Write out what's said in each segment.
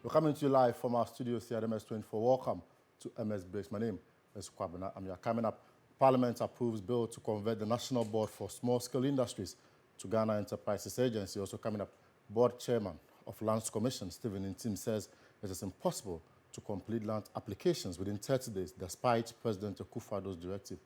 We're coming to you live from our studios here at MS24. Welcome to MS Breaks. My name is Kwabena. I'm here. Coming up, Parliament approves bill to convert the National Board for Small-Scale Industries to Ghana Enterprises Agency. Also coming up, Board Chairman of Lands Commission, Stephen Ntim, says it is impossible to complete land applications within 30 days, despite President Akufo-Addo's directive.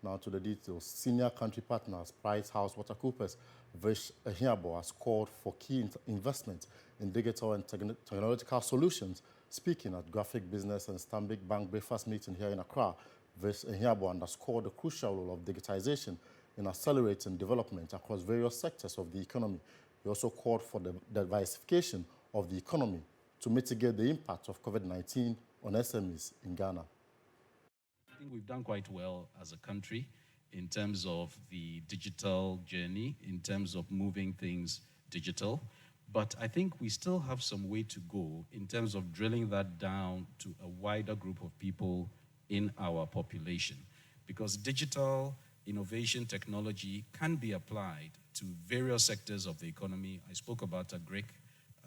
Now to the details. Senior Country Partners, Price House Watercoopers, Vish Ehiabo has called for key investment in digital and technological solutions. Speaking at Graphic Business and Stanbic Bank breakfast meeting here in Accra, Vish Ehiabo underscored the crucial role of digitization in accelerating development across various sectors of the economy. He also called for the diversification of the economy to mitigate the impact of COVID-19 on SMEs in Ghana. I think we've done quite well as a country in terms of the digital journey, in terms of moving things digital. But I think we still have some way to go in terms of drilling that down to a wider group of people in our population. Because digital innovation technology can be applied to various sectors of the economy. I spoke about agric,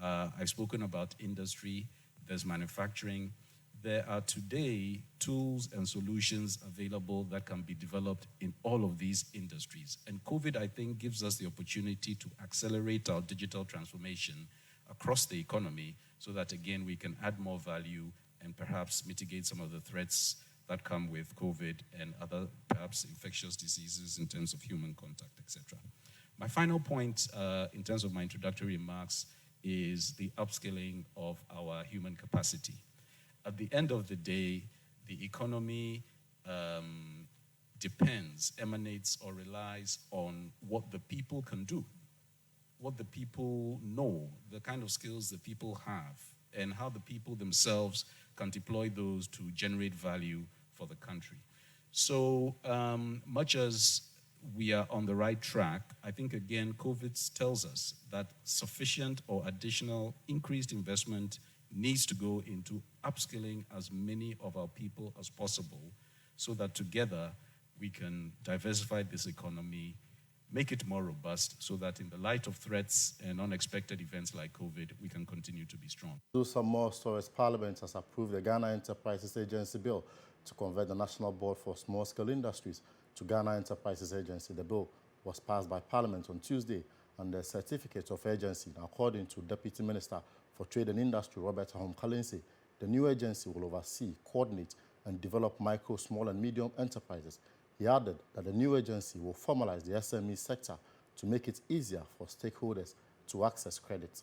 I've spoken about industry, there's manufacturing. There are today tools and solutions available that can be developed in all of these industries. And COVID, I think, gives us the opportunity to accelerate our digital transformation across the economy so that, again, we can add more value and perhaps mitigate some of the threats that come with COVID and other perhaps infectious diseases in terms of human contact, etc. My final point in terms of my introductory remarks is the upskilling of our human capacity. At the end of the day, the economy emanates or relies on what the people can do, what the people know, the kind of skills the people have, and how the people themselves can deploy those to generate value for the country. So much as we are on the right track, I think, again, COVID tells us that sufficient or additional increased investment needs to go into upskilling as many of our people as possible so that together we can diversify this economy, make it more robust so that in the light of threats and unexpected events like COVID, we can continue to be strong. Do some more stories. Parliament has approved the Ghana Enterprises Agency bill to convert the National Board for Small-Scale Industries to Ghana Enterprises Agency. The bill was passed by Parliament on Tuesday, and the certificate of agency, according to Deputy Minister for Trade and Industry, Robert Ahom Kalense, the new agency will oversee, coordinate, and develop micro, small, and medium enterprises. He added that the new agency will formalize the SME sector to make it easier for stakeholders to access credit.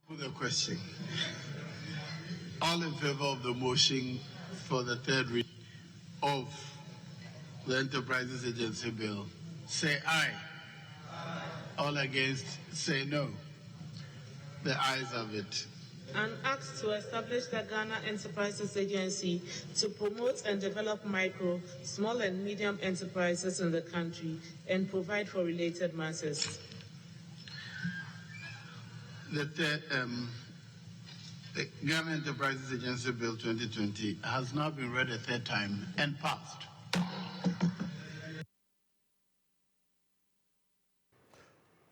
For the question, all in favor of the motion for the third reading of the Enterprises Agency Bill, say aye. Aye. All against, say no. The ayes have it. An act to establish the Ghana Enterprises Agency to promote and develop micro, small and medium enterprises in the country and provide for related matters. The Ghana Enterprises Agency Bill 2020 has now been read a third time and passed.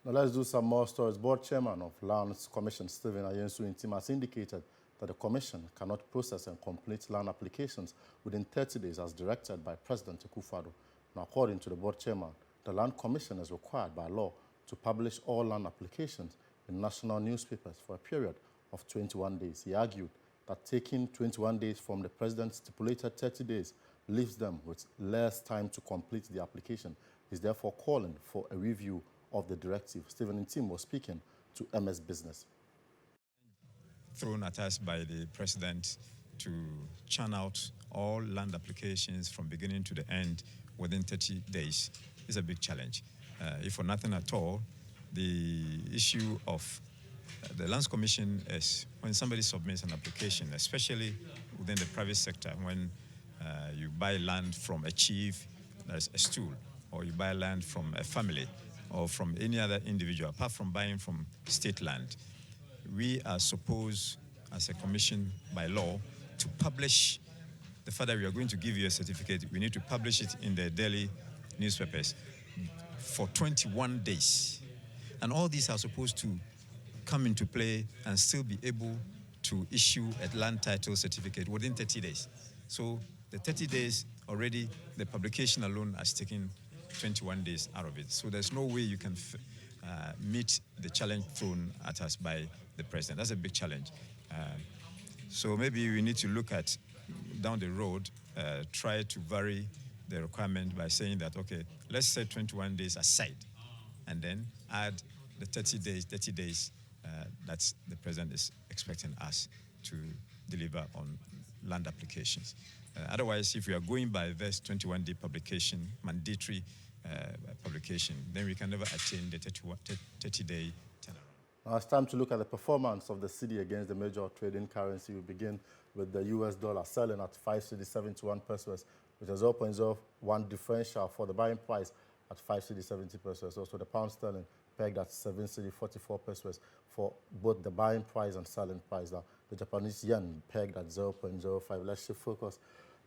Now let's do some more stories. Board Chairman of Lands Commission, Stephen Ntim, has indicated that the Commission cannot process and complete land applications within 30 days as directed by President Akufo-Addo. Now, according to the Board Chairman, the Land Commission is required by law to publish all land applications in national newspapers for a period of 21 days. He argued that taking 21 days from the President's stipulated 30 days leaves them with less time to complete the application. He's therefore calling for a review of the directive. Stephen Ntim was speaking to MS Business. Thrown at us by the President to churn out all land applications from beginning to the end within 30 days is a big challenge. If for nothing at all, the issue of the Lands Commission is when somebody submits an application, especially within the private sector, when you buy land from a chief, that's a stool, or you buy land from a family, or from any other individual, apart from buying from state land, we are supposed, as a commission by law, to publish the fact that we are going to give you a certificate. We need to publish it in the daily newspapers for 21 days. And all these are supposed to come into play and still be able to issue a land title certificate within 30 days. So the 30 days already, the publication alone has taken 21 days out of it. So there's no way you can meet the challenge thrown at us by the president. That's a big challenge. So maybe we need to look at down the road, try to vary the requirement by saying that, okay, let's set 21 days aside and then add the 30 days that the president is expecting us to deliver on land applications. Otherwise, if we are going by this 21-day publication, mandatory publication, then we can never attain the 30-day turnaround. Now it's time to look at the performance of the cedi against the major trading currency. We begin with the US dollar selling at 5 cedi 71 pesos, which is 0.01 differential for the buying price at 5 cedi 70 pesos. Also the pound sterling pegged at 7 cedi 44 pesos for both the buying price and selling price. Now the Japanese yen pegged at 0.05. Let's shift focus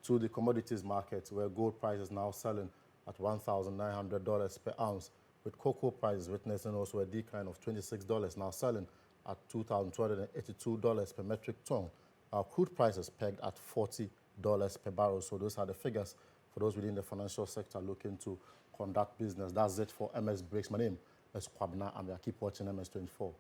to the commodities market, where gold price is now selling at $1,900 per ounce, with cocoa prices witnessing also a decline of $26, now selling at $2,282 per metric ton. Our crude prices pegged at $40 per barrel. So those are the figures for those within the financial sector looking to conduct business. That's it for MS Breaks. My name is Kwabena, and I keep watching MS24.